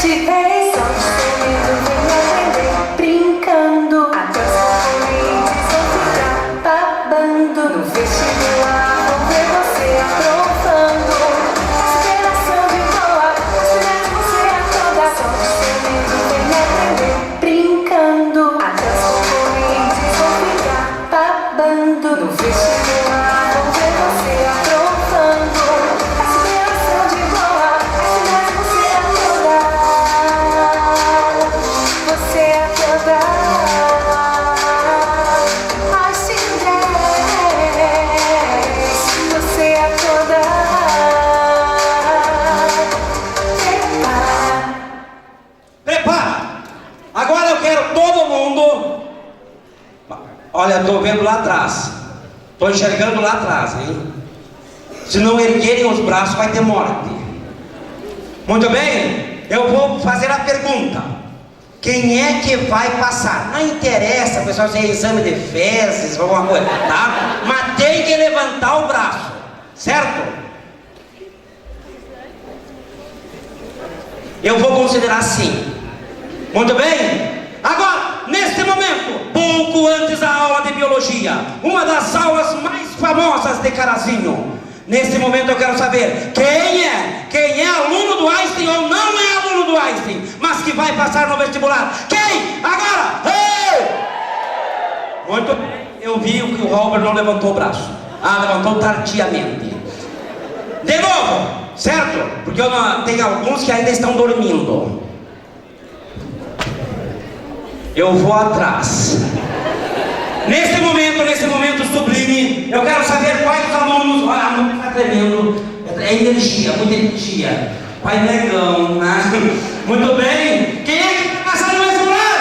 te ver. Só sorrindo, vem aprender, brincando. Até os concorrentes vão ficar babando. No vestibular vão ver você aprovando. Superação de boa, estudar você a toda. Só sorrindo, vem aprender, brincando. Até os concorrentes vão ficar babando. No vestibular vão ver você aprovando. A superação de boa, estudar você a toda. Você é toda. Ai, se você é toda. Prepara! Agora eu quero todo mundo. Olha, eu tô vendo lá atrás. Tô enxergando lá atrás, hein? Se não erguerem os braços, vai ter morte. Muito bem? Eu vou fazer a pergunta. Quem é que vai passar? Não interessa, pessoal, se é exame de fezes, alguma coisa, tá? Mas tem que levantar o braço, certo? Eu vou considerar assim. Muito bem? Agora, neste momento, pouco antes da aula de biologia, uma das aulas mais famosas de Carazinho. Nesse momento eu quero saber quem é aluno do Einstein ou não é aluno do Einstein, mas que vai passar no vestibular. Quem? Agora! Ei! Muito bem, eu vi que o Robert não levantou o braço. Levantou tardiamente. De novo, certo? Porque tem alguns que ainda estão dormindo. Eu vou atrás. Nesse momento sublime, eu quero saber quais os alunos. Olha, a mão está tremendo. É energia, muita energia. Pai negão, né? Muito bem. Quem é que vai passar no vestibular?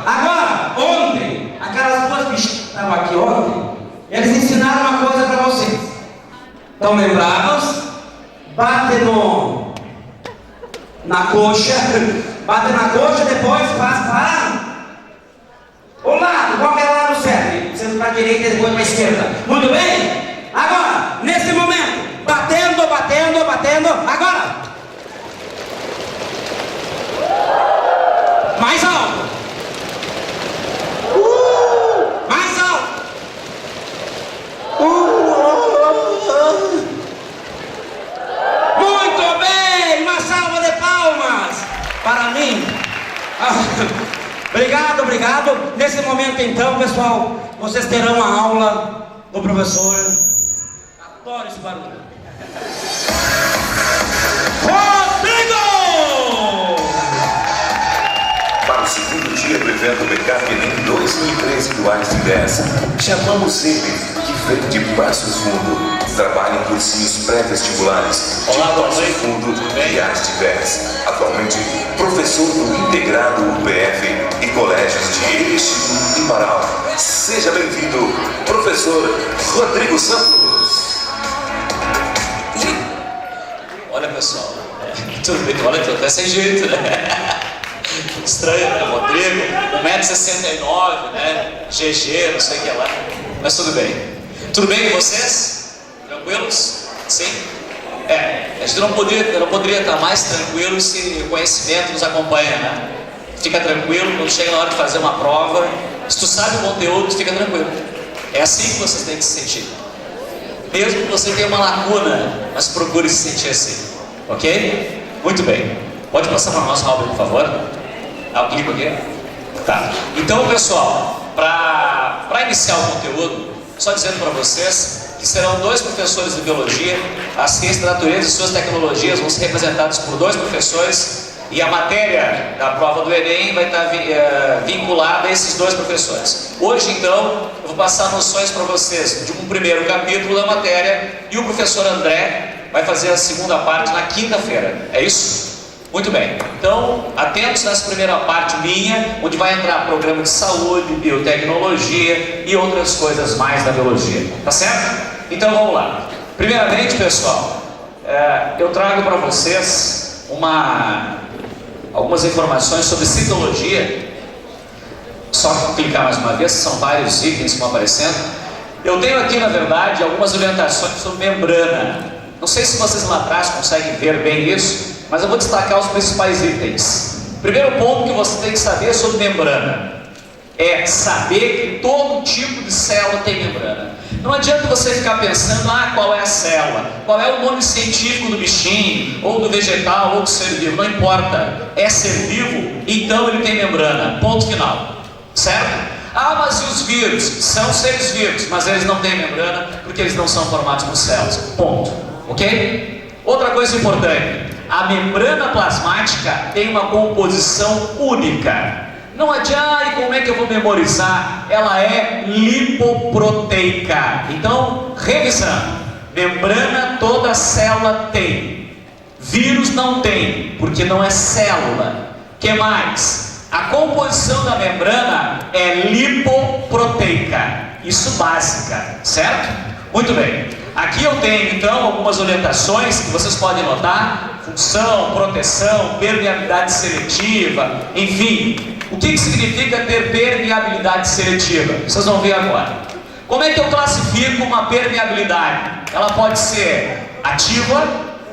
Agora, ontem, aquelas duas bichas que estavam aqui ontem, eles ensinaram uma coisa para vocês. Estão lembrados? Bate na coxa, bate na coxa, depois faz para o lado, qualquer lado serve, sendo para a direita e depois para a esquerda. Muito bem? Agora, nesse momento, batendo, agora! Mais alto! Mais alto! Muito bem! Uma salva de palmas para mim. Obrigado. Nesse momento, então, pessoal, vocês terão a aula do professor. Adoro esse barulho. Rodrigo! Para o segundo dia do evento BK Enem 2013 do Einstein 10, chamamos ele que vem de Passo Fundo. Trabalha em cursinhos pré-vestibulares de Passo Fundo e Einstein 10. Atualmente, professor do Integrado UPF e colégios de Erechim e Marau. Seja bem-vindo, professor Rodrigo Santos. Olha, pessoal, tudo bem? Olha, tô até sem jeito, né? Estranho, né? Rodrigo, 1,69 m, né? GG, não sei o que lá. Mas tudo bem. Tudo bem com vocês? Tranquilos? Sim? A gente não poderia estar mais tranquilo se o conhecimento nos acompanha, né? Fica tranquilo, quando chega na hora de fazer uma prova, se tu sabe o conteúdo, fica tranquilo. É assim que vocês têm que se sentir. Mesmo que você tenha uma lacuna, mas procure se sentir assim. Ok? Muito bem. Pode passar para nós, Robert, por favor? O clipe aqui? Tá. Então, pessoal, para iniciar o conteúdo, só dizendo para vocês que serão 2 professores de biologia, a ciência da natureza e suas tecnologias vão ser representados por 2 professores e a matéria da prova do Enem vai estar vinculada a esses 2 professores. Hoje, então, eu vou passar noções para vocês de um primeiro capítulo da matéria e o professor André vai fazer a segunda parte na quinta-feira. É isso? Muito bem. Então, atentos nessa primeira parte minha, onde vai entrar programa de saúde, biotecnologia e outras coisas mais da biologia. Tá certo? Então, vamos lá. Primeiramente, pessoal, eu trago para vocês algumas informações sobre citologia. Só clicar mais uma vez, são vários itens que vão aparecendo. Eu tenho aqui, na verdade, algumas orientações sobre membrana. Não sei se vocês lá atrás conseguem ver bem isso, mas eu vou destacar os principais itens. Primeiro ponto que você tem que saber sobre membrana é saber que todo tipo de célula tem membrana. Não adianta você ficar pensando, qual é a célula, qual é o nome científico do bichinho, ou do vegetal, ou do ser vivo, não importa. É ser vivo, então ele tem membrana, ponto final, certo? Mas e os vírus? São seres vivos, mas eles não têm membrana, porque eles não são formados por células, ponto, ok? Outra coisa importante, a membrana plasmática tem uma composição única. Não adianta, como é que eu vou memorizar? Ela é lipoproteica. Então, revisando, membrana toda célula tem, vírus não tem, porque não é célula. Que mais? A composição da membrana é lipoproteica, isso básica, certo? Muito bem, aqui eu tenho então algumas orientações que vocês podem notar: função, proteção, permeabilidade seletiva, enfim. O que significa ter permeabilidade seletiva? Vocês vão ver agora. Como é que eu classifico uma permeabilidade? Ela pode ser ativa,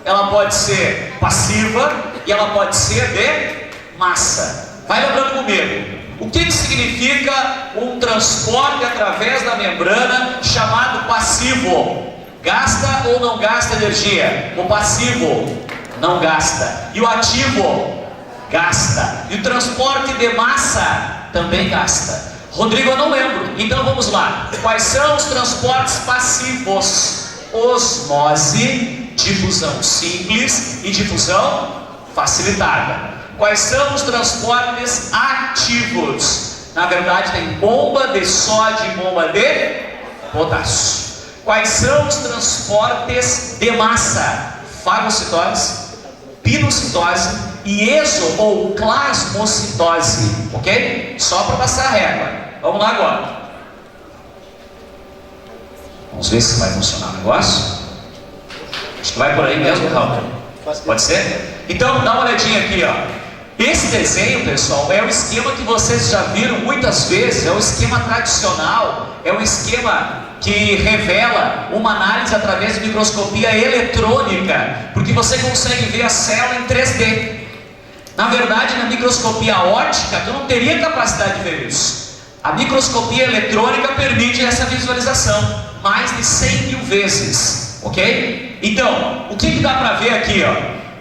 ela pode ser passiva e ela pode ser de massa. Vai lembrando comigo. O que significa um transporte através da membrana chamado passivo? Gasta ou não gasta energia? O passivo não gasta. E o ativo? Gasta. E o transporte de massa também gasta. Rodrigo, eu não lembro. Então vamos lá. Quais são os transportes passivos? Osmose, difusão simples e difusão facilitada. Quais são os transportes ativos? Na verdade tem bomba de sódio e bomba de potássio. Quais são os transportes de massa? Fagocitose, pinocitose e exo ou plasmocitose, ok? Só para passar a régua. Vamos lá agora. Vamos ver se vai funcionar o negócio. Acho que vai por aí mesmo, Raul. Pode ser? Então, dá uma olhadinha aqui, ó. Esse desenho, pessoal, é o esquema que vocês já viram muitas vezes. É o esquema tradicional. É um esquema que revela uma análise através de microscopia eletrônica, porque você consegue ver a célula em 3D. Na verdade, na microscopia óptica, tu não teria capacidade de ver isso. A microscopia eletrônica permite essa visualização, mais de 100 mil vezes, ok? Então, o que dá para ver aqui, ó?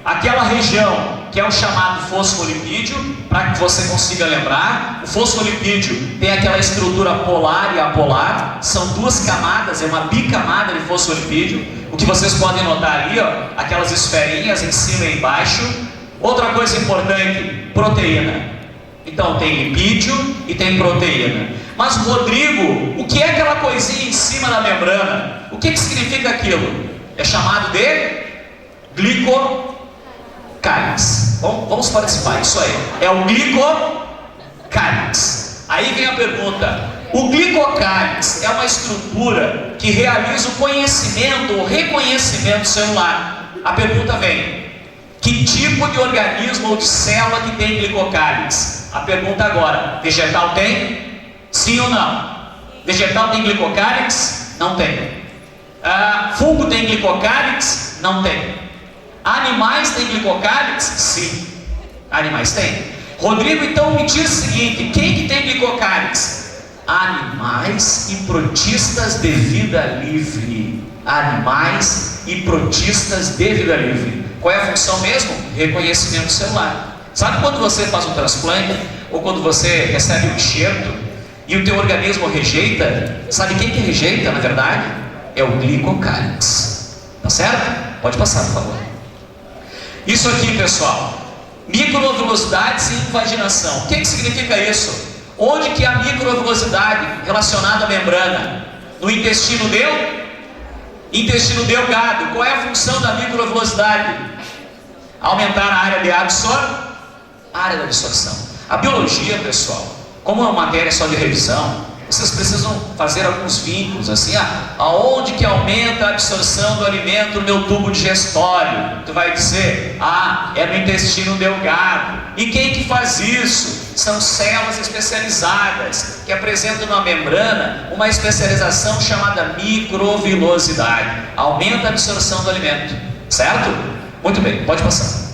Aquela região que é o chamado fosfolipídio, para que você consiga lembrar. O fosfolipídio tem aquela estrutura polar e apolar, são duas camadas, é uma bicamada de fosfolipídio. O que vocês podem notar ali, ó, aquelas esferinhas em cima e embaixo. Outra coisa importante, proteína. Então tem lipídio e tem proteína. Mas Rodrigo, o que é aquela coisinha em cima da membrana? O que significa aquilo? É chamado de glicocálice. Vamos participar, isso aí. É o glicocálice. Aí vem a pergunta: o glicocálice é uma estrutura que realiza o conhecimento, o reconhecimento celular. A pergunta vem: que tipo de organismo ou de célula que tem glicocálice? A pergunta agora: vegetal tem? Sim ou não? Vegetal tem glicocálice? Não tem. Fungo tem glicocálice? Não tem. Animais têm glicocálice? Sim. Animais têm. Rodrigo, então me diz o seguinte: quem que tem glicocálice? Animais e protistas de vida livre. Animais e protistas de vida livre. Qual é a função mesmo? Reconhecimento celular. Sabe quando você faz um transplante, ou quando você recebe um enxerto e o teu organismo rejeita? Sabe quem que rejeita, na verdade? É o glicocálice. Tá certo? Pode passar, por favor. Isso aqui, pessoal, microvelocidades e invaginação. O que significa isso? Onde que a microvelocidade relacionada à membrana? No intestino delgado. Qual é a função da microvelocidade? Aumentar a área de absorção. A biologia, pessoal, como é uma matéria só de revisão, vocês precisam fazer alguns vínculos, assim, aonde que aumenta a absorção do alimento no meu tubo digestório? Tu vai dizer, é no intestino delgado. E quem que faz isso? São células especializadas, que apresentam na membrana uma especialização chamada microvilosidade. Aumenta a absorção do alimento. Certo? Muito bem, pode passar.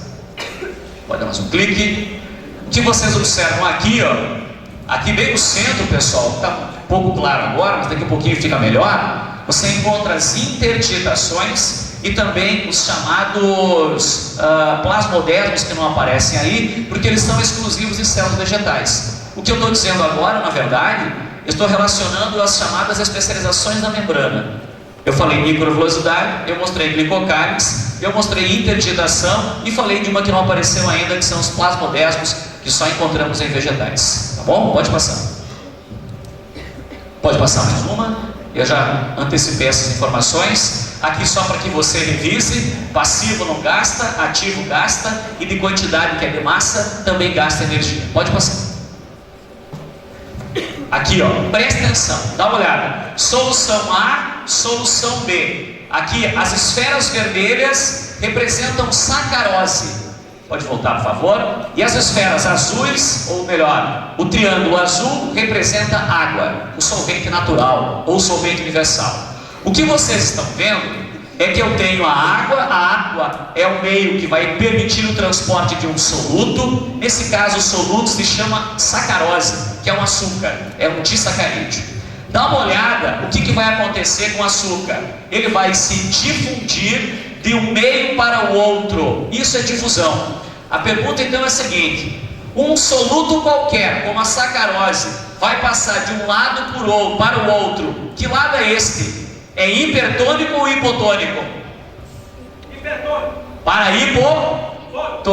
Pode dar mais um clique. O que vocês observam aqui, ó, aqui bem no centro, pessoal, está um pouco claro agora, mas daqui a pouquinho fica melhor. Você encontra as interditações e também os chamados plasmodesmos, que não aparecem aí, porque eles são exclusivos em células vegetais. O que eu estou dizendo agora, na verdade, eu estou relacionando as chamadas especializações da membrana. Eu falei microvelocidade, eu mostrei glicocálides, eu mostrei interditação e falei de uma que não apareceu ainda, que são os plasmodesmos, que só encontramos em vegetais. Tá bom? Pode passar. Pode passar mais uma. Eu já antecipei essas informações. Aqui só para que você revise. Passivo não gasta, ativo gasta, e de quantidade, que é de massa, também gasta energia. Pode passar. Aqui, ó, presta atenção, dá uma olhada. Solução A, solução B. Aqui, as esferas vermelhas representam sacarose. Pode voltar, por favor. E as esferas azuis, ou melhor, o triângulo azul representa água, o solvente natural, ou solvente universal. O que vocês estão vendo é que eu tenho a água é o meio que vai permitir o transporte de um soluto. Nesse caso, o soluto se chama sacarose, que é um açúcar, é um disacarídeo. Dá uma olhada, o que vai acontecer com o açúcar? Ele vai se difundir de um meio para o outro, isso é difusão. A pergunta então é a seguinte: um soluto qualquer, como a sacarose, vai passar de um lado para o outro, que lado é este? É hipertônico ou hipotônico? Hipertônico. Para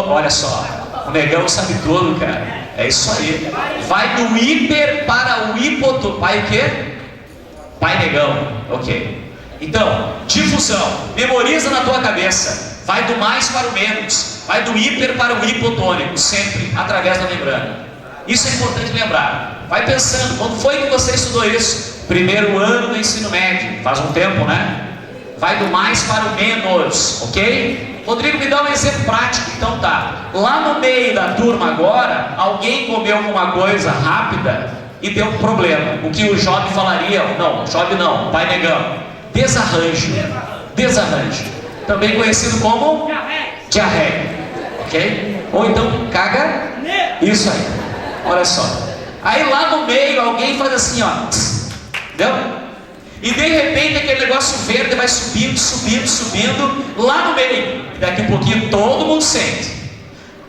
olha só, o negão sabe tudo, cara. É isso aí. Vai do hiper para o hipotônico. Pai o quê? Pai negão. Ok. Então, difusão. Memoriza na tua cabeça. Vai do mais para o menos. Vai do hiper para o hipotônico, sempre através da membrana. Isso é importante lembrar. Vai pensando, quando foi que você estudou isso? Primeiro ano do ensino médio, faz um tempo, né? Vai do mais para o menos, ok? Rodrigo, me dá um exemplo prático. Então tá, lá no meio da turma agora, alguém comeu alguma coisa rápida e deu um problema. O que o Job falaria, Job não, pai negão, desarranjo, também conhecido como diarreia, ok? Ou então caga, isso aí, olha só. Aí lá no meio alguém faz assim, ó, entendeu? E de repente aquele negócio verde vai subindo lá no meio. E daqui a pouquinho todo mundo sente.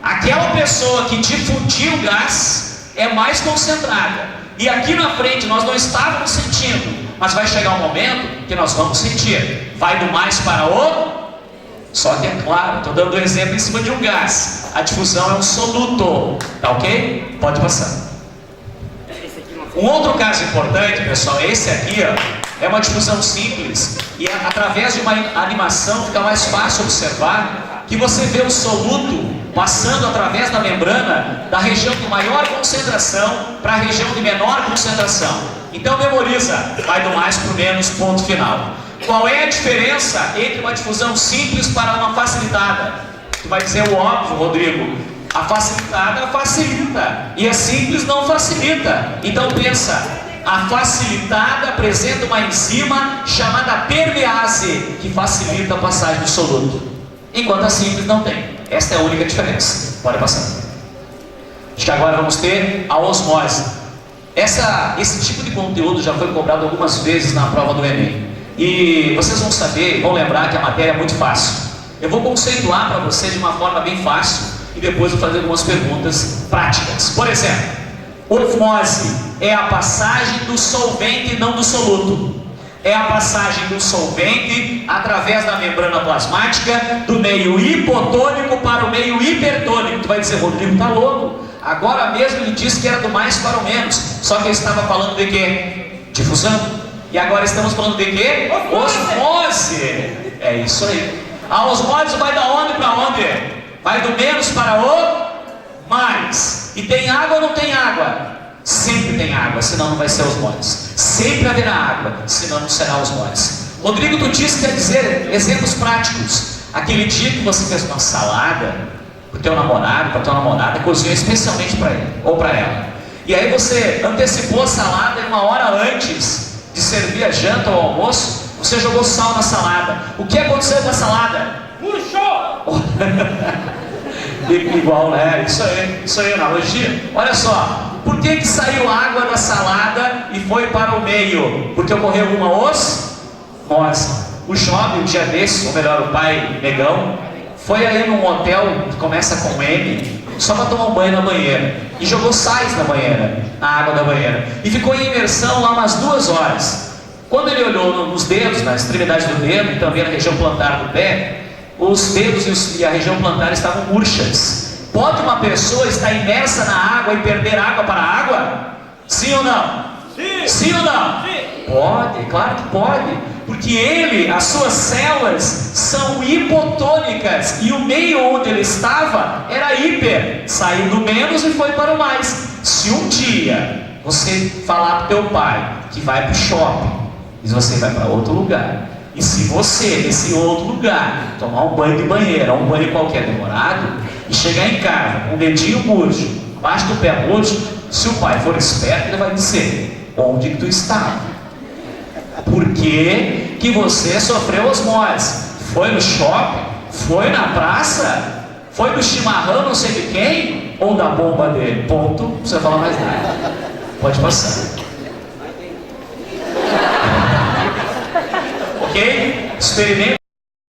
Aquela pessoa que difundiu o gás é mais concentrada. E aqui na frente nós não estávamos sentindo, mas vai chegar um momento que nós vamos sentir. Vai do mais para o... Só que é claro, estou dando um exemplo em cima de um gás. A difusão é um soluto, tá ok? Pode passar. Um outro caso importante, pessoal, esse aqui, ó, é uma difusão simples e através de uma animação fica mais fácil observar que você vê o soluto passando através da membrana da região de maior concentração para a região de menor concentração. Então memoriza, vai do mais para o menos, ponto final. Qual é a diferença entre uma difusão simples para uma facilitada? Tu vai dizer o óbvio, Rodrigo. A facilitada facilita e a simples não facilita. Então pensa, a facilitada apresenta uma enzima chamada permease que facilita a passagem do soluto, enquanto a simples não tem. Esta é a única diferença. Pode passar. Acho que agora vamos ter a osmose. Esse tipo de conteúdo já foi cobrado algumas vezes na prova do Enem. E vocês vão saber, vão lembrar que a matéria é muito fácil. Eu vou conceituar para vocês de uma forma bem fácil e depois vou fazer algumas perguntas práticas. Por exemplo, osmose é a passagem do solvente e não do soluto. É a passagem do solvente através da membrana plasmática do meio hipotônico para o meio hipertônico. Tu vai dizer, Rodrigo, tá louco? Agora mesmo ele disse que era do mais para o menos. Só que eu estava falando de quê? Difusão. E agora estamos falando de quê? Osmose. É isso aí. A osmose vai da onde para onde? Vai do menos para o mais. E tem água ou não tem água? Sempre tem água, senão não vai ser osmose. Sempre haverá água, senão não será osmose. Rodrigo, tu disse que quer dizer exemplos práticos. Aquele dia que você fez uma salada para o teu namorado, para a tua namorada, cozinhou especialmente para ele ou para ela. E aí você antecipou a salada e 1 hora antes de servir a janta ou almoço, você jogou sal na salada. O que aconteceu com a salada? Igual, né? Isso aí, analogia. Olha só, por que saiu água da salada e foi para o meio? Porque ocorreu uma osmose. O jovem, um dia desses, ou melhor, o pai negão, foi aí num hotel que começa com M, só para tomar um banho na banheira, e jogou sais na banheira, na água da banheira, e ficou em imersão lá umas 2 horas. Quando ele olhou nos dedos, na extremidade do dedo, e também na região plantar do pé, os dedos e a região plantar estavam murchas. Pode uma pessoa estar imersa na água e perder água para a água? Sim ou não? Sim! Sim ou não? Sim! Pode, claro que pode. Porque as suas células são hipotônicas e o meio onde ele estava era hiper, saiu do menos e foi para o mais. Se um dia você falar para o teu pai que vai para o shopping e você vai para outro lugar, e se você, nesse outro lugar, tomar um banho de banheira, um banho qualquer demorado, e chegar em casa com o dedinho murcho, abaixo do pé murcho, se o pai for esperto, ele vai dizer: onde que tu estava? Por que você sofreu osmose? Foi no shopping? Foi na praça? Foi no chimarrão não sei de quem? Ou da bomba dele? Ponto, não precisa falar mais nada. Pode passar. Ok? Experimente.